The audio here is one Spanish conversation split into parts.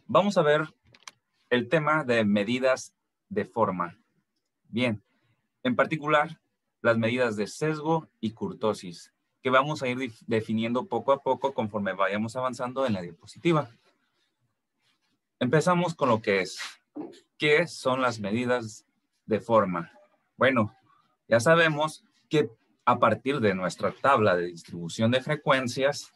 Vamos a ver el tema de medidas de forma. Bien, en particular, las medidas de sesgo y kurtosis, que vamos a ir definiendo poco a poco conforme vayamos avanzando en la diapositiva. Empezamos con lo que es. ¿Qué son las medidas de forma? Bueno, ya sabemos que a partir de nuestra tabla de distribución de frecuencias,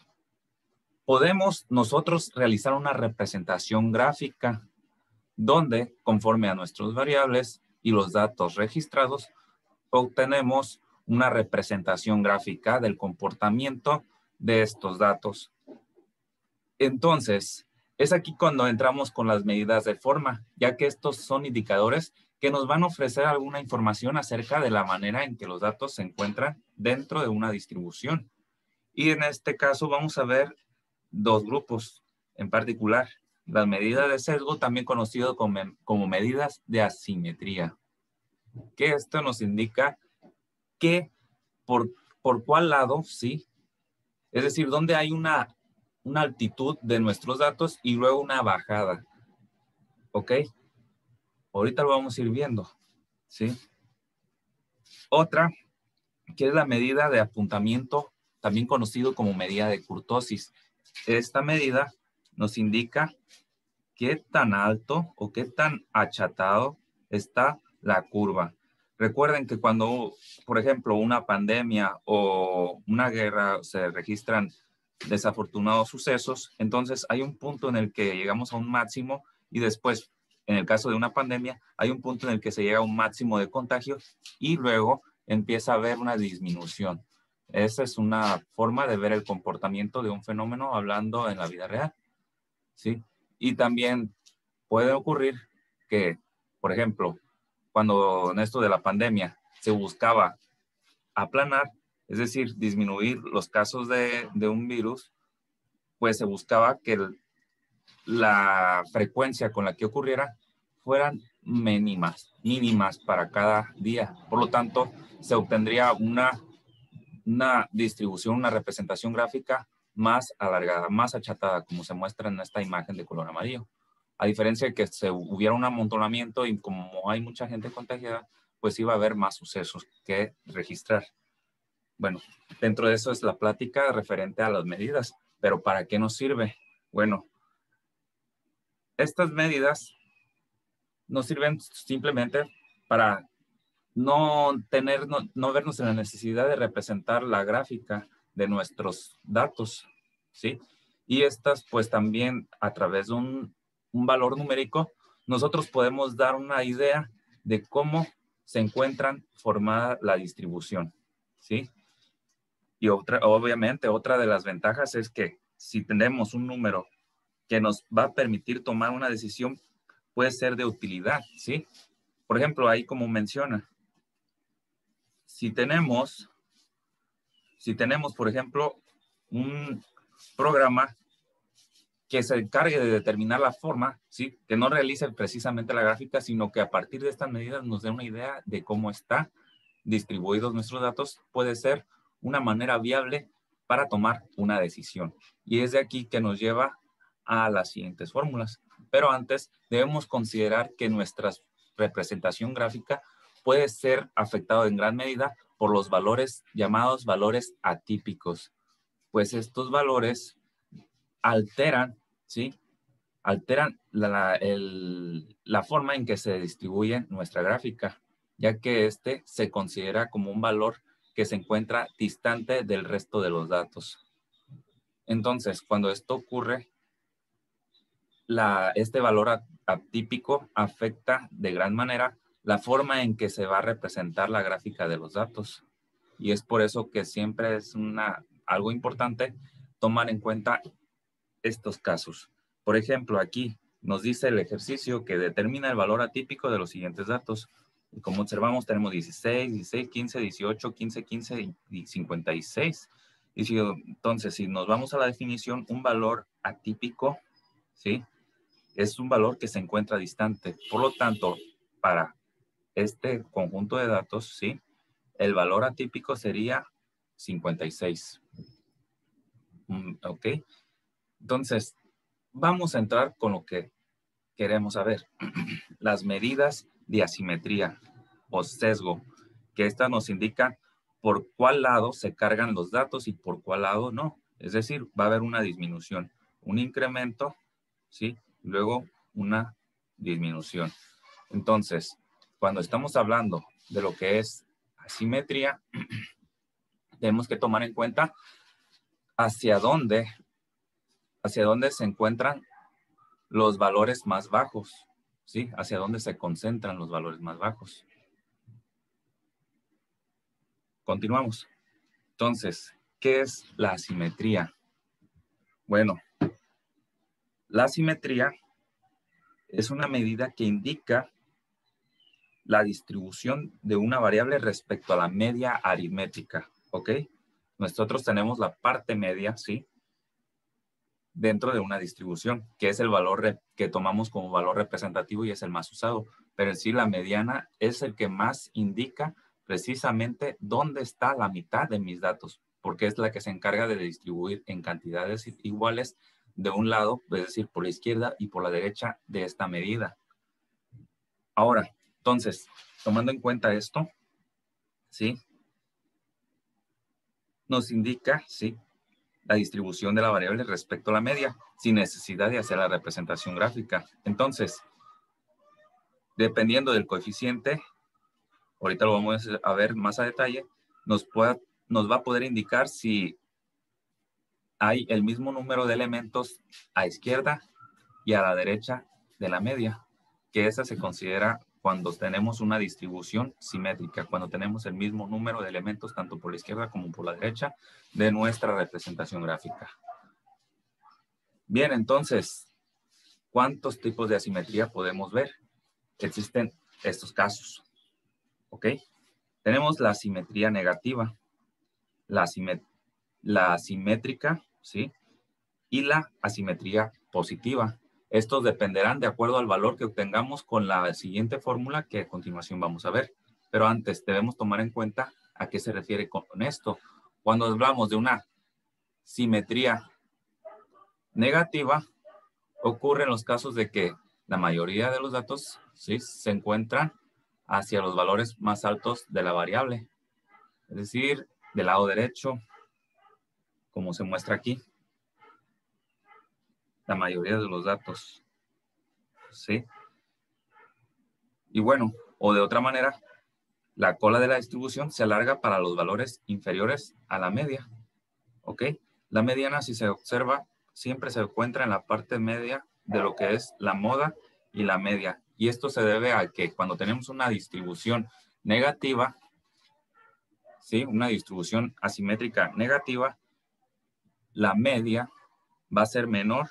podemos nosotros realizar una representación gráfica donde, conforme a nuestras variables y los datos registrados, obtenemos una representación gráfica del comportamiento de estos datos. Entonces, es aquí cuando entramos con las medidas de forma, ya que estos son indicadores que nos van a ofrecer alguna información acerca de la manera en que los datos se encuentran dentro de una distribución. Y en este caso vamos a ver dos grupos en particular. Las medidas de sesgo, también conocido como medidas de asimetría, que esto nos indica que por cuál lado, ¿sí? Es decir, dónde hay una altitud de nuestros datos y luego una bajada. ¿Ok? Ahorita lo vamos a ir viendo, ¿sí? Otra, que es la medida de apuntamiento, también conocido como medida de kurtosis. Esta medida nos indica qué tan alto o qué tan achatado está la curva. Recuerden que cuando, por ejemplo, una pandemia o una guerra se registran desafortunados sucesos, entonces hay un punto en el que llegamos a un máximo y después, en el caso de una pandemia, hay un punto en el que se llega a un máximo de contagio y luego empieza a haber una disminución. Esa es una forma de ver el comportamiento de un fenómeno hablando en la vida real, ¿sí? Y también puede ocurrir que, por ejemplo, cuando en esto de la pandemia se buscaba aplanar, es decir, disminuir los casos de un virus, pues se buscaba que la frecuencia con la que ocurriera fueran mínimas para cada día. Por lo tanto, se obtendría una distribución, una representación gráfica más alargada, más achatada, como se muestra en esta imagen de color amarillo. A diferencia de que se hubiera un amontonamiento y como hay mucha gente contagiada, pues iba a haber más sucesos que registrar. Bueno, dentro de eso es la plática referente a las medidas. ¿Pero para qué nos sirve? Bueno, estas medidas nos sirven simplemente para no vernos en la necesidad de representar la gráfica de nuestros datos, ¿sí? Y estas, pues también a través de un valor numérico, nosotros podemos dar una idea de cómo se encuentran formada la distribución, ¿sí? Y obviamente, otra de las ventajas es que si tenemos un número que nos va a permitir tomar una decisión, puede ser de utilidad, ¿sí? Por ejemplo, ahí como menciona, si tenemos, por ejemplo, un programa que se encargue de determinar la forma, ¿sí? Que no realice precisamente la gráfica, sino que a partir de estas medidas nos dé una idea de cómo está distribuidos nuestros datos, puede ser una manera viable para tomar una decisión. Y es de aquí que nos lleva a las siguientes fórmulas. Pero antes debemos considerar que nuestra representación gráfica puede ser afectado en gran medida por los valores llamados valores atípicos. Pues estos valores alteran, ¿sí? Alteran la forma en que se distribuye nuestra gráfica, ya que este se considera como un valor que se encuentra distante del resto de los datos. Entonces, cuando esto ocurre, este valor atípico afecta de gran manera la forma en que se va a representar la gráfica de los datos. Y es por eso que siempre es algo importante tomar en cuenta estos casos. Por ejemplo, aquí nos dice el ejercicio que determina el valor atípico de los siguientes datos. Y como observamos, tenemos 16, 16, 15, 18, 15, 15 y 56. Entonces, si nos vamos a la definición, un valor atípico, ¿sí? Es un valor que se encuentra distante. Por lo tanto, para este conjunto de datos, ¿sí? El valor atípico sería 56. ¿Ok? Entonces, vamos a entrar con lo que queremos saber? Las medidas de asimetría o sesgo, que esta nos indica por cuál lado se cargan los datos y por cuál lado no. Es decir, va a haber una disminución, un incremento, ¿sí? Luego una disminución. Entonces, cuando estamos hablando de lo que es asimetría, tenemos que tomar en cuenta hacia dónde se encuentran los valores más bajos, ¿sí? Hacia dónde se concentran los valores más bajos. Continuamos. Entonces, ¿qué es la asimetría? Bueno, la asimetría es una medida que indica la distribución de una variable respecto a la media aritmética, ¿ok? Nosotros tenemos la parte media, ¿sí? Dentro de una distribución, que es el valor que tomamos como valor representativo y es el más usado. Pero en sí, la mediana es el que más indica precisamente dónde está la mitad de mis datos, porque es la que se encarga de distribuir en cantidades iguales de un lado, es decir, por la izquierda y por la derecha de esta medida. Ahora, entonces, tomando en cuenta esto, ¿sí? Nos indica, ¿sí?, la distribución de la variable respecto a la media, sin necesidad de hacer la representación gráfica. Entonces, dependiendo del coeficiente, ahorita lo vamos a ver más a detalle, nos va a poder indicar si hay el mismo número de elementos a izquierda y a la derecha de la media, que esa se considera cuando tenemos una distribución simétrica, cuando tenemos el mismo número de elementos tanto por la izquierda como por la derecha de nuestra representación gráfica. Bien, entonces, ¿cuántos tipos de asimetría podemos ver? Existen estos casos, ¿ok? Tenemos la asimetría negativa, la asimétrica, ¿sí? Y la asimetría positiva. Estos dependerán de acuerdo al valor que obtengamos con la siguiente fórmula que a continuación vamos a ver. Pero antes debemos tomar en cuenta a qué se refiere con esto. Cuando hablamos de una simetría negativa, ocurre en los casos de que la mayoría de los datos, ¿sí?, se encuentran hacia los valores más altos de la variable. Es decir, del lado derecho, como se muestra aquí, la mayoría de los datos, ¿sí? Y bueno, o de otra manera, la cola de la distribución se alarga para los valores inferiores a la media, ¿ok? La mediana, si se observa, siempre se encuentra en la parte media de lo que es la moda y la media. Y esto se debe a que cuando tenemos una distribución negativa, ¿sí?, una distribución asimétrica negativa, la media va a ser menor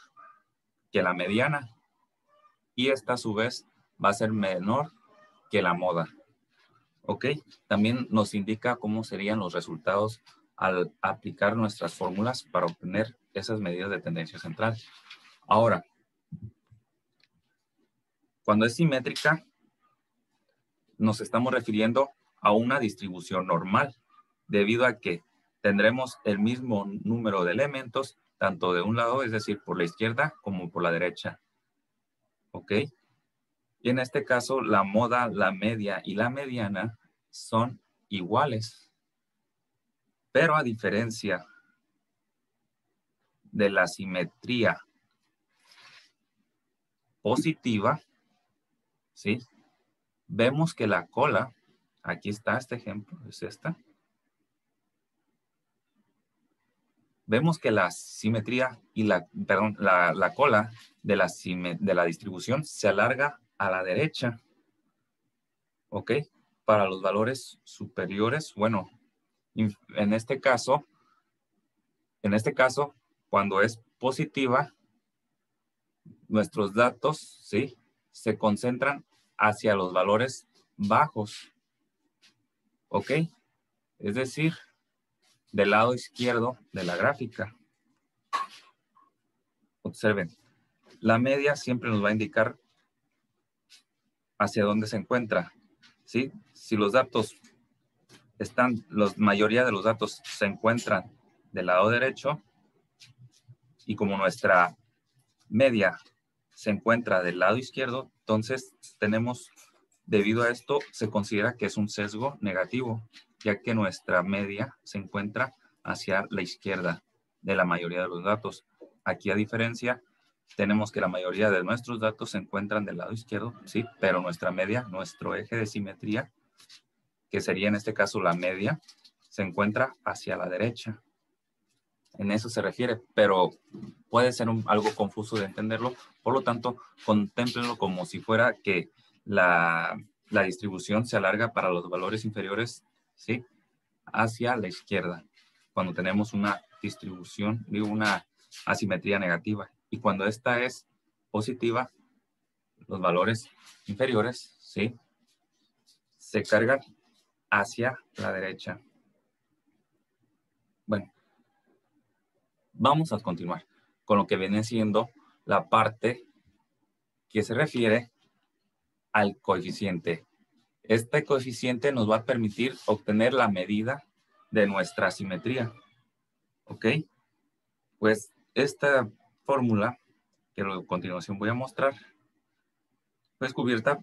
que la mediana y esta a su vez va a ser menor que la moda. ¿Ok? También nos indica cómo serían los resultados al aplicar nuestras fórmulas para obtener esas medidas de tendencia central. Ahora, cuando es simétrica, nos estamos refiriendo a una distribución normal, debido a que tendremos el mismo número de elementos, tanto de un lado, es decir, por la izquierda, como por la derecha. ¿Ok? Y en este caso, la moda, la media y la mediana son iguales. Pero a diferencia de la simetría positiva, ¿sí?, vemos que la cola, aquí está este ejemplo, es esta. Vemos que la simetría y la cola de la distribución se alarga a la derecha. ¿Ok? Para los valores superiores, bueno, en este caso, cuando es positiva, nuestros datos, ¿sí?, se concentran hacia los valores bajos. ¿Ok? Es decir, del lado izquierdo de la gráfica. Observen, la media siempre nos va a indicar hacia dónde se encuentra, ¿sí? Si los datos la mayoría de los datos se encuentran del lado derecho y como nuestra media se encuentra del lado izquierdo, entonces tenemos, debido a esto, se considera que es un sesgo negativo, ya que nuestra media se encuentra hacia la izquierda de la mayoría de los datos. Aquí, a diferencia, tenemos que la mayoría de nuestros datos se encuentran del lado izquierdo, sí, pero nuestra media, nuestro eje de simetría, que sería en este caso la media, se encuentra hacia la derecha. En eso se refiere, pero puede ser algo confuso de entenderlo. Por lo tanto, contémplenlo como si fuera que la distribución se alarga para los valores inferiores, ¿sí?, hacia la izquierda, cuando tenemos una distribución, digo, una asimetría negativa. Y cuando esta es positiva, los valores inferiores, ¿sí?, se cargan hacia la derecha. Bueno, vamos a continuar con lo que viene siendo la parte que se refiere al coeficiente. Este coeficiente nos va a permitir obtener la medida de nuestra asimetría. ¿Ok? Pues esta fórmula, que a continuación voy a mostrar, fue descubierta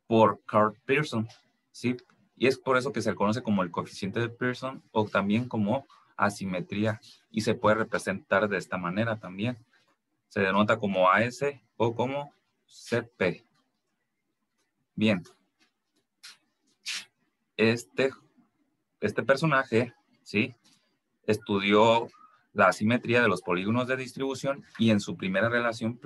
por Carl Pearson, ¿sí? Y es por eso que se le conoce como el coeficiente de Pearson o también como asimetría. Y se puede representar de esta manera también. Se denota como AS o como CP. Bien. Este personaje, ¿sí?, estudió la asimetría de los polígonos de distribución y en su primera relación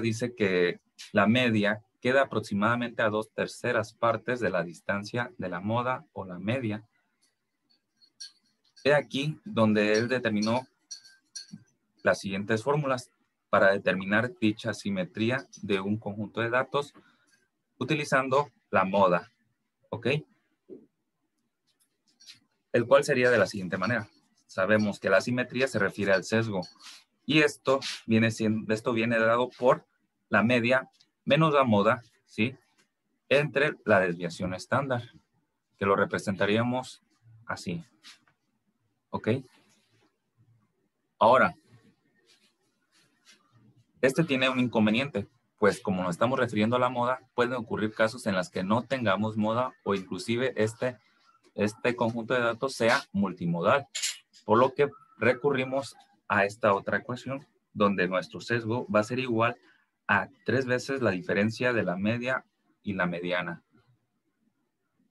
dice que la media queda aproximadamente a 2/3 partes de la distancia de la moda o la media. He aquí donde él determinó las siguientes fórmulas para determinar dicha asimetría de un conjunto de datos utilizando la moda, ¿ok? El cual sería de la siguiente manera. Sabemos que la asimetría se refiere al sesgo y esto viene dado por la media menos la moda, ¿sí?, entre la desviación estándar, que lo representaríamos así. ¿Ok? Ahora, este tiene un inconveniente, pues como nos estamos refiriendo a la moda, pueden ocurrir casos en los que no tengamos moda o inclusive este conjunto de datos sea multimodal, por lo que recurrimos a esta otra ecuación, donde nuestro sesgo va a ser igual a 3 veces la diferencia de la media y la mediana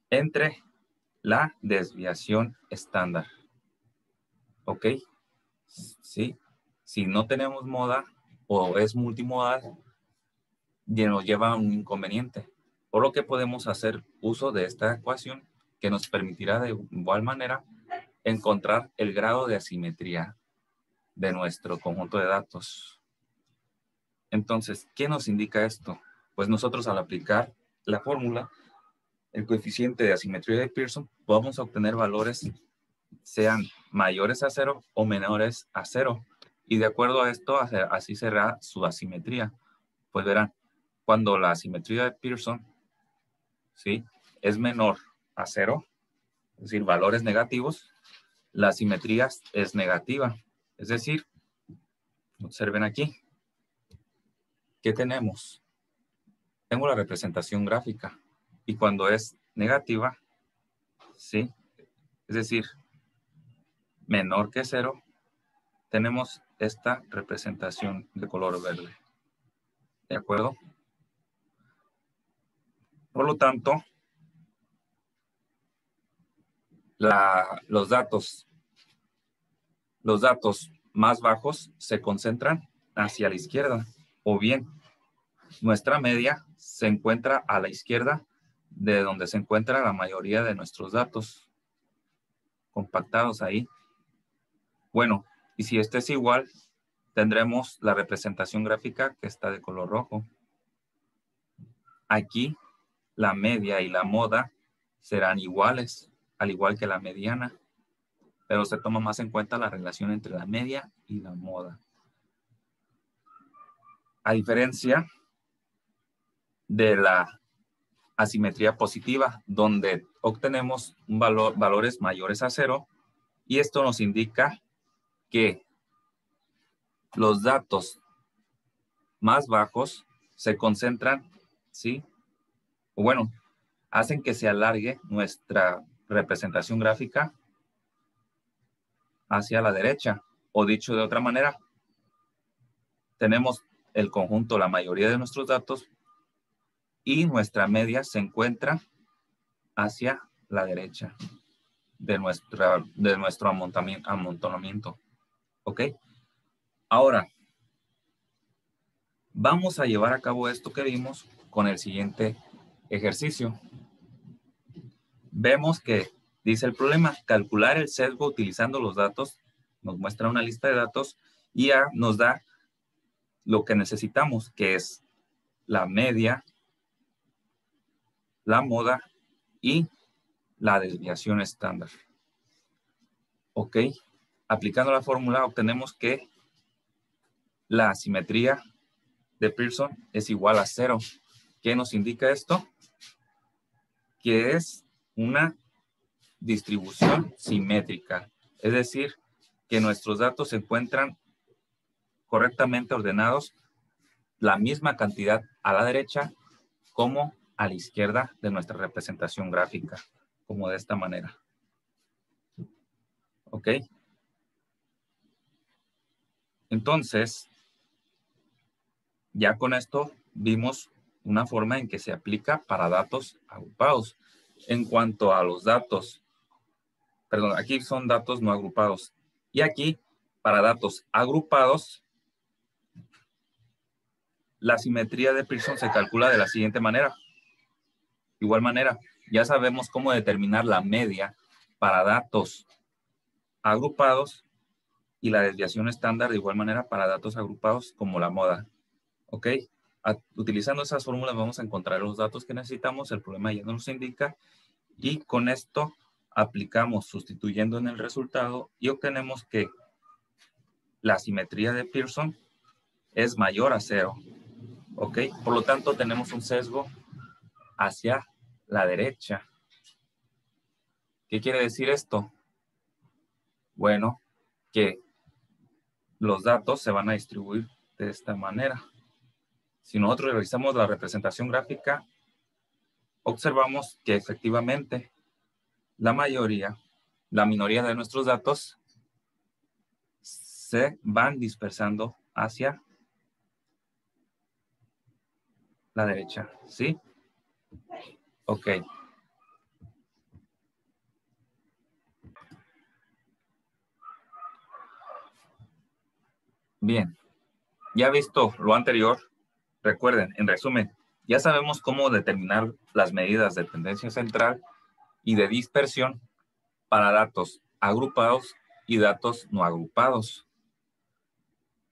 entre la desviación estándar. ¿Ok? Sí. Si no tenemos moda o es multimodal, nos lleva a un inconveniente. Por lo que podemos hacer uso de esta ecuación que nos permitirá de igual manera encontrar el grado de asimetría de nuestro conjunto de datos. Entonces, ¿qué nos indica esto? Pues nosotros al aplicar la fórmula, el coeficiente de asimetría de Pearson, vamos a obtener valores sean mayores a 0 o menores a 0. Y de acuerdo a esto, así será su asimetría. Pues verán, cuando la asimetría de Pearson, ¿sí?, es menor a 0, es decir, valores negativos, la asimetría es negativa. Es decir, observen aquí, ¿qué tenemos? Tengo la representación gráfica y cuando es negativa, ¿sí?, es decir, menor que 0, tenemos esta representación de color verde. ¿De acuerdo? Por lo tanto, los datos más bajos se concentran hacia la izquierda, o bien nuestra media se encuentra a la izquierda de donde se encuentra la mayoría de nuestros datos compactados ahí. Bueno, y si este es igual, tendremos la representación gráfica que está de color rojo. Aquí la media y la moda serán iguales, al igual que la mediana, pero se toma más en cuenta la relación entre la media y la moda. A diferencia de la asimetría positiva, donde obtenemos valores mayores a 0, y esto nos indica que los datos más bajos se concentran, ¿sí? O bueno, hacen que se alargue nuestra representación gráfica hacia la derecha. O dicho de otra manera, tenemos el conjunto, la mayoría de nuestros datos, y nuestra media se encuentra hacia la derecha de nuestro amontonamiento. ¿Ok? Ahora, vamos a llevar a cabo esto que vimos con el siguiente ejercicio. Vemos que dice el problema, calcular el sesgo utilizando los datos, nos muestra una lista de datos y ya nos da lo que necesitamos, que es la media, la moda y la desviación estándar. Ok, aplicando la fórmula obtenemos que la asimetría de Pearson es igual a 0. ¿Qué nos indica esto? Que es una distribución simétrica, es decir, que nuestros datos se encuentran correctamente ordenados, la misma cantidad a la derecha como a la izquierda de nuestra representación gráfica, como de esta manera. ¿Ok? Entonces, ya con esto vimos una forma en que se aplica para datos agrupados. En cuanto a los datos, perdón, aquí son datos no agrupados. Y aquí, para datos agrupados, la simetría de Pearson se calcula de la siguiente manera. De igual manera, ya sabemos cómo determinar la media para datos agrupados y la desviación estándar de igual manera para datos agrupados como la moda. ¿Ok? Utilizando esas fórmulas vamos a encontrar los datos que necesitamos, el problema ya nos indica, y con esto aplicamos sustituyendo en el resultado y obtenemos que la simetría de Pearson es mayor a 0. ¿Ok? Por lo tanto, tenemos un sesgo hacia la derecha. ¿Qué quiere decir esto? Bueno, que los datos se van a distribuir de esta manera. Si nosotros revisamos la representación gráfica, observamos que efectivamente la minoría de nuestros datos se van dispersando hacia la derecha, ¿sí? Ok. Bien. Ya visto lo anterior, recuerden, en resumen, ya sabemos cómo determinar las medidas de tendencia central y de dispersión para datos agrupados y datos no agrupados.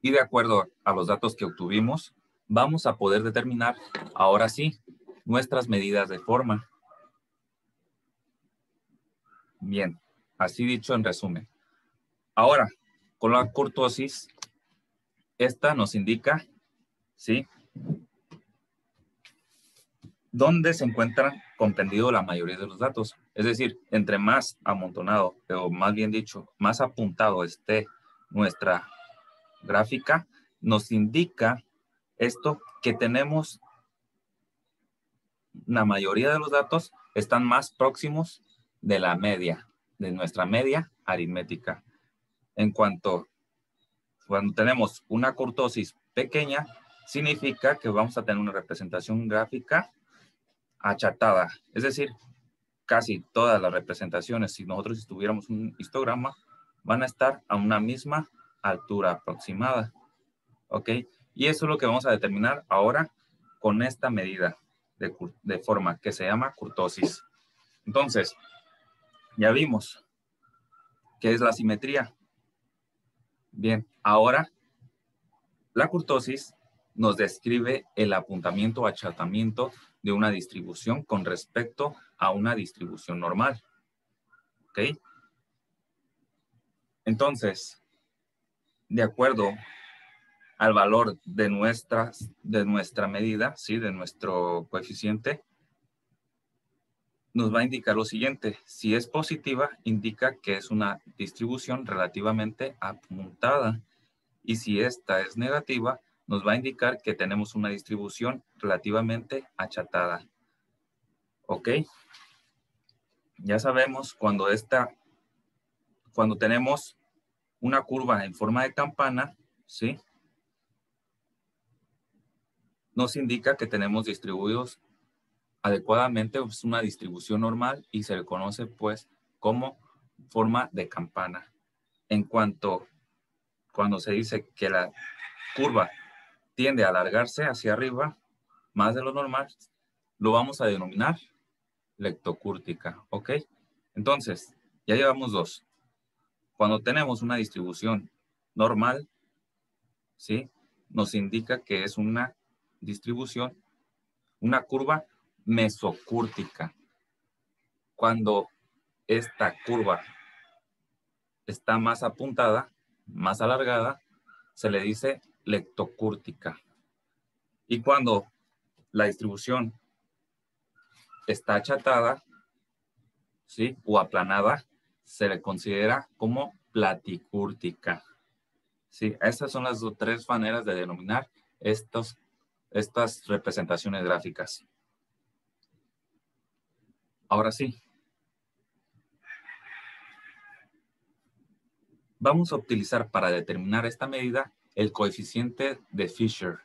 Y de acuerdo a los datos que obtuvimos, vamos a poder determinar, ahora sí, nuestras medidas de forma. Bien, así dicho en resumen. Ahora, con la kurtosis, esta nos indica, ¿sí?, dónde se encuentran comprendidos la mayoría de los datos. Es decir, entre más amontonado, o más bien dicho, más apuntado esté nuestra gráfica, nos indica esto que tenemos la mayoría de los datos están más próximos de la media, de nuestra media aritmética. Cuando tenemos una kurtosis pequeña, significa que vamos a tener una representación gráfica achatada. Es decir, casi todas las representaciones, si nosotros tuviéramos un histograma, van a estar a una misma altura aproximada. ¿Ok? Y eso es lo que vamos a determinar ahora con esta medida de forma que se llama kurtosis. Entonces, ya vimos qué es la simetría. Bien, ahora la kurtosis nos describe el apuntamiento o achatamiento de una distribución con respecto a una distribución normal. ¿Ok? Entonces, de acuerdo al valor de nuestra medida, ¿sí?, de nuestro coeficiente, nos va a indicar lo siguiente. Si es positiva, indica que es una distribución relativamente apuntada. Y si esta es negativa, nos va a indicar que tenemos una distribución relativamente achatada. ¿Ok? Ya sabemos cuando tenemos una curva en forma de campana, ¿sí? Nos indica que tenemos distribuidos adecuadamente, es una distribución normal y se le conoce pues como forma de campana. Cuando se dice que la curva tiende a alargarse hacia arriba, más de lo normal, lo vamos a denominar leptocúrtica, ¿ok? Entonces, ya llevamos dos. Cuando tenemos una distribución normal, ¿sí? Nos indica que es una distribución, una curva mesocúrtica. Cuando esta curva está más apuntada, más alargada, se le dice leptocúrtica. Y cuando la distribución está achatada, ¿sí? O aplanada, se le considera como platicúrtica. Sí, estas son las tres maneras de denominar estas representaciones gráficas. Ahora sí, vamos a utilizar para determinar esta medida el coeficiente de Fisher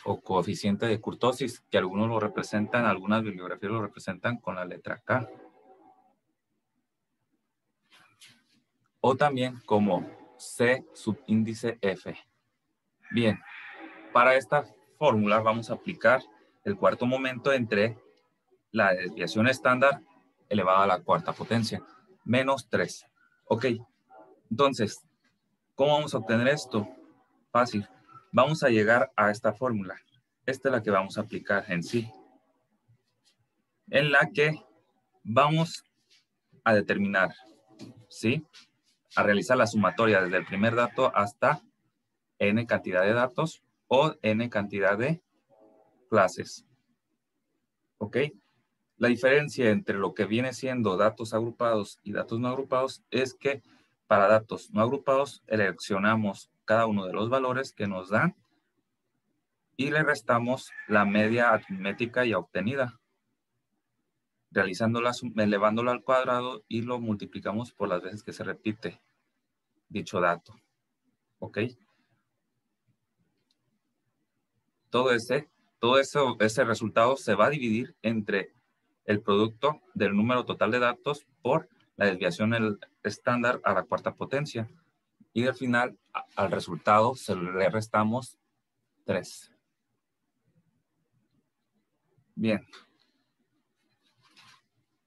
o coeficiente de kurtosis, que algunos lo representan, algunas bibliografías lo representan con la letra K. O también como C subíndice F. Bien, para esta fórmula vamos a aplicar el cuarto momento entre la desviación estándar elevada a la cuarta potencia, menos 3. Ok, entonces, ¿cómo vamos a obtener esto? Fácil. Vamos a llegar a esta fórmula. Esta es la que vamos a aplicar en sí. En la que vamos a determinar, ¿sí? A realizar la sumatoria desde el primer dato hasta n cantidad de datos o n cantidad de clases. ¿Ok? La diferencia entre lo que viene siendo datos agrupados y datos no agrupados es que para datos no agrupados seleccionamos cada uno de los valores que nos dan y le restamos la media aritmética ya obtenida, elevándola al cuadrado y lo multiplicamos por las veces que se repite dicho dato. ¿Ok? Todo ese resultado se va a dividir entre el producto del número total de datos por la desviación estándar a la cuarta potencia. Y al final, al resultado, se le restamos 3. Bien.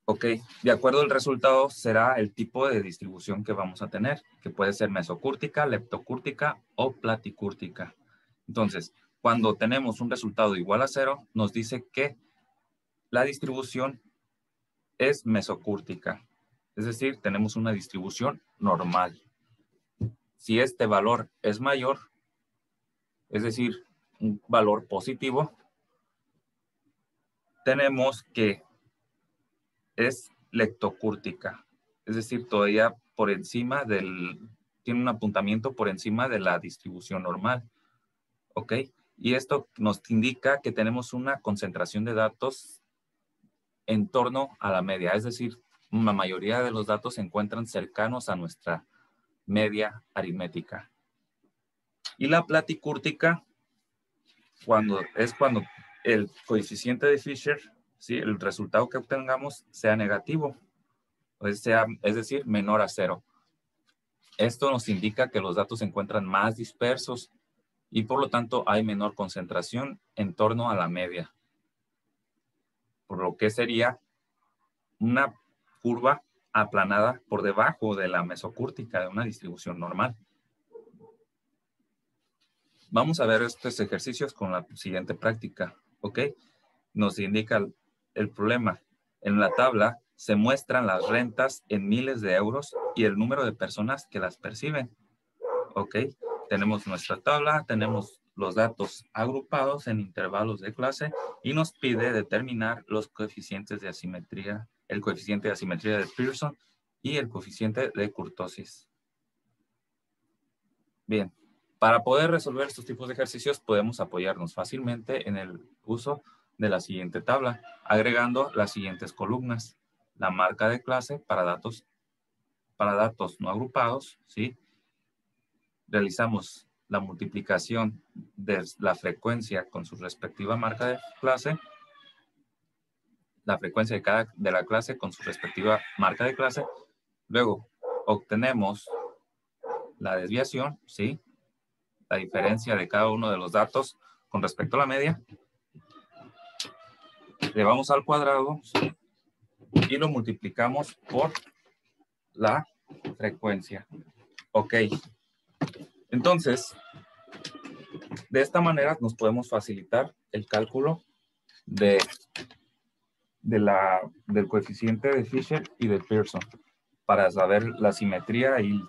Ok, de acuerdo al resultado será el tipo de distribución que vamos a tener, que puede ser mesocúrtica, leptocúrtica o platicúrtica. Entonces, cuando tenemos un resultado igual a 0, nos dice que la distribución es mesocúrtica. Es decir, tenemos una distribución normal. Si este valor es mayor, es decir, un valor positivo, tenemos que es leptocúrtica. Es decir, todavía por encima tiene un apuntamiento por encima de la distribución normal. ¿Ok? Y esto nos indica que tenemos una concentración de datos en torno a la media. Es decir, la mayoría de los datos se encuentran cercanos a nuestra media aritmética. Y la platicúrtica, cuando el coeficiente de Fisher, ¿sí? El resultado que obtengamos sea negativo, es decir, menor a 0. Esto nos indica que los datos se encuentran más dispersos y por lo tanto hay menor concentración en torno a la media, por lo que sería una curva aplanada por debajo de la mesocúrtica de una distribución normal. Vamos a ver estos ejercicios con la siguiente práctica, ¿ok? Nos indica el problema. En la tabla se muestran las rentas en miles de euros y el número de personas que las perciben, ¿ok? Tenemos nuestra tabla, tenemos los datos agrupados en intervalos de clase y nos pide determinar los coeficientes de asimetría, el coeficiente de asimetría de Pearson y el coeficiente de kurtosis. Bien, Para poder resolver estos tipos de ejercicios podemos apoyarnos fácilmente en el uso de la siguiente tabla, agregando las siguientes columnas. La marca de clase para datos no agrupados, ¿sí? Realizamos la multiplicación de la frecuencia con su respectiva marca de clase, la frecuencia de la clase con su respectiva marca de clase. Luego obtenemos la desviación, ¿sí? La diferencia de cada uno de los datos con respecto a la media. Llevamos al cuadrado, ¿sí? Y lo multiplicamos por la frecuencia. Ok. Entonces, de esta manera nos podemos facilitar el cálculo del coeficiente de Fisher y de Pearson para saber la simetría y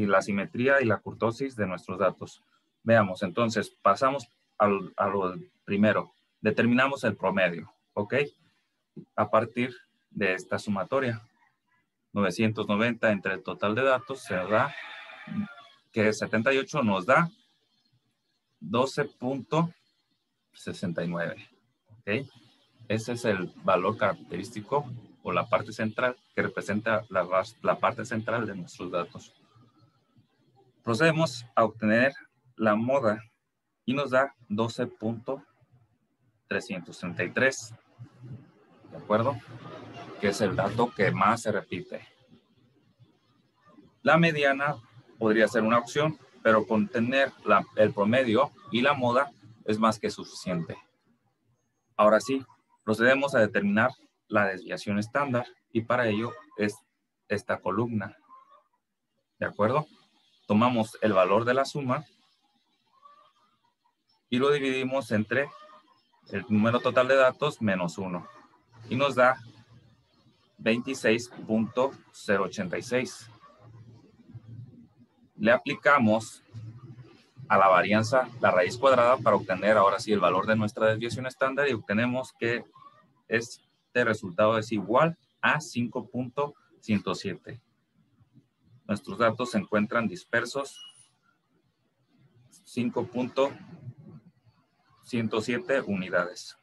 la kurtosis de nuestros datos. Veamos, entonces, pasamos a lo primero. Determinamos el promedio, ¿ok? A partir de esta sumatoria. 990 entre el total de datos se da que 78 nos da 12.69. ¿Ok? Ese es el valor característico o la parte central que representa la parte central de nuestros datos. Procedemos a obtener la moda y nos da 12.333. ¿De acuerdo? Que es el dato que más se repite. La mediana podría ser una opción, pero con tener el promedio y la moda es más que suficiente. Ahora sí, procedemos a determinar la desviación estándar y para ello es esta columna. ¿De acuerdo? Tomamos el valor de la suma y lo dividimos entre el número total de datos menos 1 y nos da 26.086. Le aplicamos a la varianza la raíz cuadrada para obtener ahora sí el valor de nuestra desviación estándar y obtenemos que este resultado es igual a 5.107. Nuestros datos se encuentran dispersos 5.107 unidades,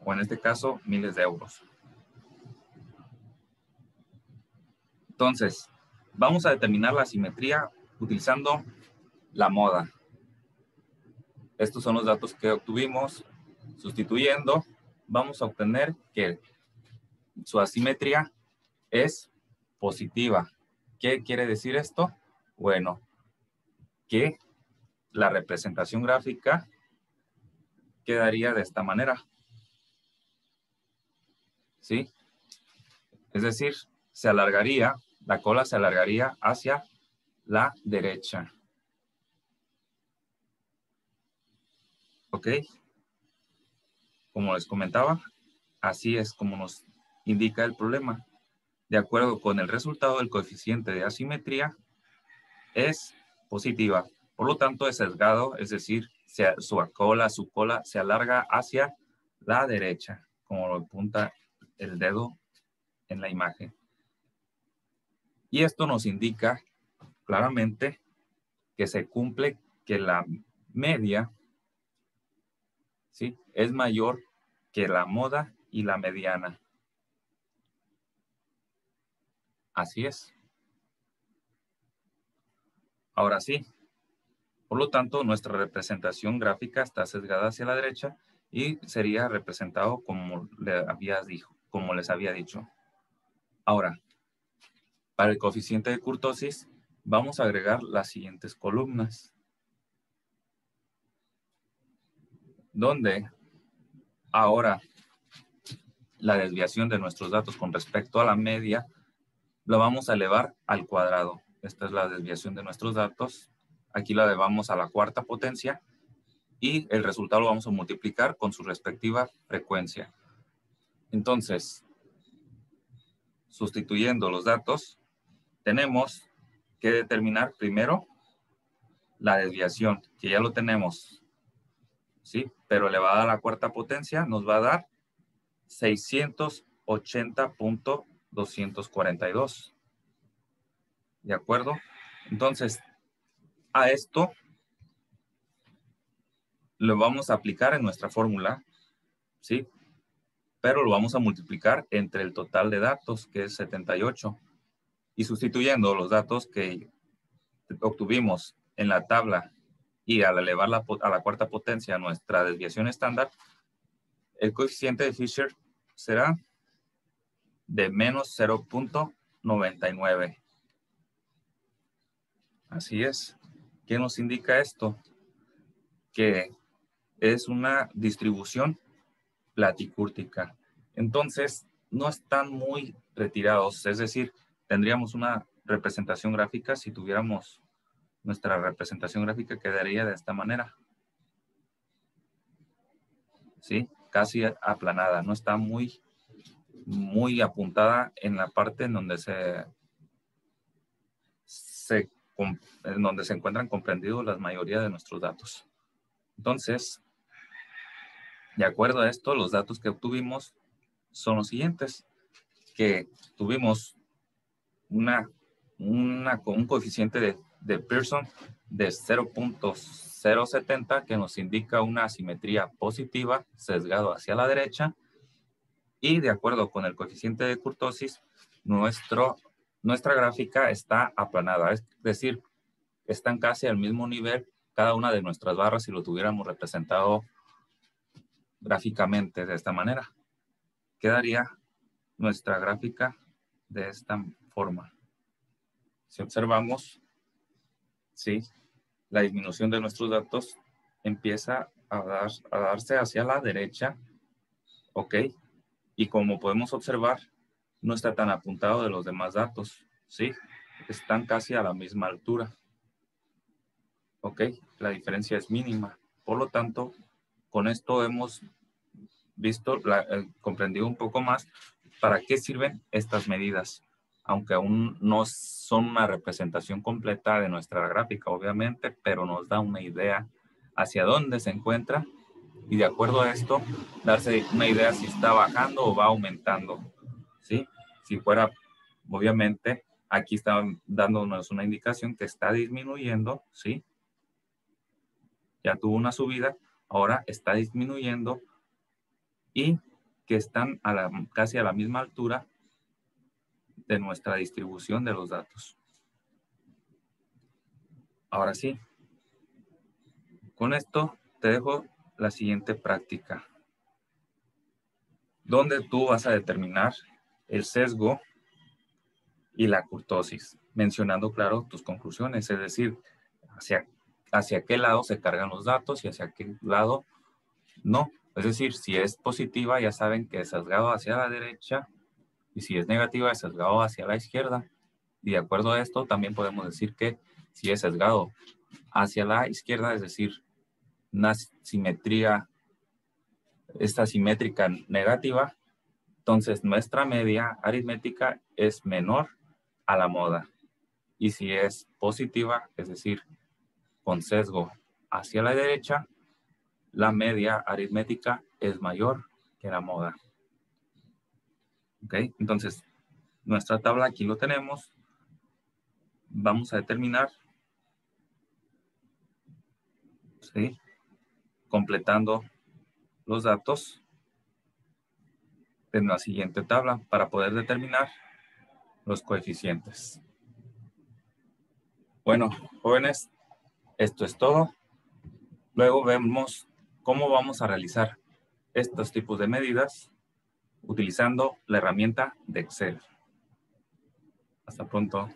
o en este caso miles de euros. Entonces, vamos a determinar la simetría utilizando la moda. Estos son los datos que obtuvimos. Sustituyendo, vamos a obtener que su asimetría es positiva. ¿Qué quiere decir esto? Bueno, que la representación gráfica quedaría de esta manera. ¿Sí? Es decir, la cola se alargaría hacia la derecha. ¿Ok? Como les comentaba, así es como nos indica el problema. De acuerdo con el resultado, el coeficiente de asimetría es positiva. Por lo tanto, es sesgado, es decir, su cola se alarga hacia la derecha, como lo apunta el dedo en la imagen. Y esto nos indica claramente que se cumple que la media, ¿sí?, es mayor que la moda y la mediana. Así es. Ahora sí. Por lo tanto, nuestra representación gráfica está sesgada hacia la derecha y sería representado como les había dicho. Ahora, para el coeficiente de kurtosis, vamos a agregar las siguientes columnas, donde ahora la desviación de nuestros datos con respecto a la media lo vamos a elevar al cuadrado. Esta es la desviación de nuestros datos. Aquí la elevamos a la cuarta potencia y el resultado lo vamos a multiplicar con su respectiva frecuencia. Entonces, sustituyendo los datos, tenemos que determinar primero la desviación, que ya lo tenemos, ¿sí? Pero elevada a la cuarta potencia nos va a dar 680.242. ¿De acuerdo? Entonces, a esto lo vamos a aplicar en nuestra fórmula, ¿sí? Pero lo vamos a multiplicar entre el total de datos, que es 78. Y sustituyendo los datos que obtuvimos en la tabla y al elevar a la cuarta potencia nuestra desviación estándar, el coeficiente de Fisher será de menos 0.99. Así es. ¿Qué nos indica esto? Que es una distribución platicúrtica. Entonces, no están muy retirados. Es decir, tendríamos una representación gráfica. Si tuviéramos nuestra representación gráfica, quedaría de esta manera. ¿Sí? Casi aplanada. No está muy apuntada en la parte en donde en donde se encuentran comprendidos la mayoría de nuestros datos. Entonces, de acuerdo a esto, los datos que obtuvimos son los siguientes, que tuvimos un coeficiente de Pearson de 0.070 que nos indica una asimetría positiva sesgado hacia la derecha, y de acuerdo con el coeficiente de kurtosis, nuestra gráfica está aplanada, es decir, están casi al mismo nivel cada una de nuestras barras si lo tuviéramos representado gráficamente de esta manera. Quedaría nuestra gráfica de esta forma. Si observamos, ¿sí?, la disminución de nuestros datos empieza a darse hacia la derecha, ¿ok? Y como podemos observar, no está tan apuntado de los demás datos, ¿sí? Están casi a la misma altura, ¿ok? La diferencia es mínima. Por lo tanto, con esto hemos visto, comprendido un poco más para qué sirven estas medidas, aunque aún no son una representación completa de nuestra gráfica, obviamente, pero nos da una idea hacia dónde se encuentra y de acuerdo a esto, darse una idea si está bajando o va aumentando, ¿sí? Si fuera, obviamente, aquí está dándonos una indicación que está disminuyendo, ¿sí? Ya tuvo una subida, ahora está disminuyendo y que están casi a la misma altura de nuestra distribución de los datos. Ahora sí, con esto te dejo la siguiente práctica, donde tú vas a determinar el sesgo y la kurtosis, mencionando, claro, tus conclusiones, es decir, hacia qué lado se cargan los datos y hacia qué lado no. Es decir, si es positiva, ya saben que es sesgado hacia la derecha, y si es negativa, es sesgado hacia la izquierda. Y de acuerdo a esto, también podemos decir que si es sesgado hacia la izquierda, es decir, una simetría, esta simétrica negativa, entonces nuestra media aritmética es menor a la moda. Y si es positiva, es decir, con sesgo hacia la derecha, la media aritmética es mayor que la moda. ¿Ok? Entonces, nuestra tabla aquí lo tenemos. Vamos a determinar, ¿sí?, completando los datos en la siguiente tabla para poder determinar los coeficientes. Bueno, jóvenes, esto es todo. Luego vemos cómo vamos a realizar estos tipos de medidas utilizando la herramienta de Excel. Hasta pronto.